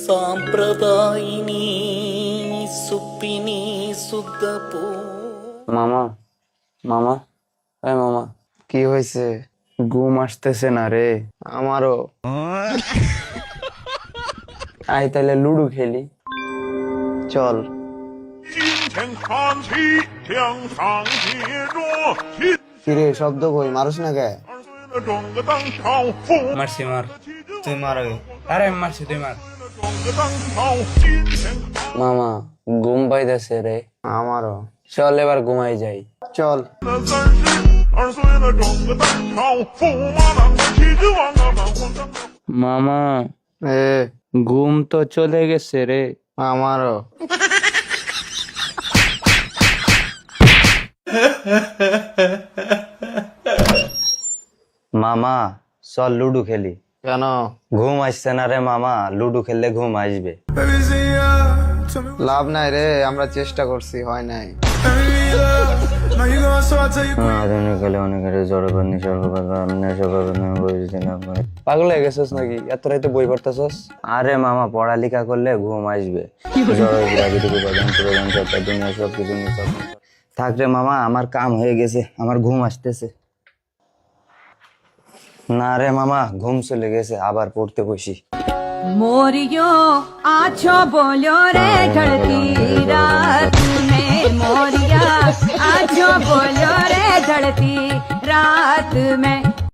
సాంప్రదాయిని సుప్పిని సుద్దపో মামা মামা এই মামা কি হয়েছে? ঘুম আসতেছে না রে। আমারও। আয় তাহলে লুডো খেলি। চল। কিরে শব্দ কই, মারুস না কে? মারছি মার। তুই মার আগে। আরে আমি মারছি তুই মার। মামা ঘুম পাইতেছে রে। আমারও। চল এবার ঘুমাই যাই। চল। মামা এ ঘুম তো চলে গেছে রে। আমারও। মামা চল লুডো খেলি। কেন? ঘুম আসছে না রে মামা, লুডো খেললে ঘুম আসবে। লাভ নাই রে, আমরা চেষ্টা করছি, হয় নাই। পাগল হয়ে গেছিস নাকি? এত রাইতে বই পড়তেছস? আরে মামা পড়ালেখা করলে ঘুম আসবে। থাক রে মামা, আমার কাম হয়ে গেছে, আমার ঘুম আসতেছে। না রে মামা ঘুম চলে গেছে, আবার পড়তে বসি। मोरियो आछो बोलो रे ढलती रात में, मोरिया आछो बोलो रे ढलती रात में।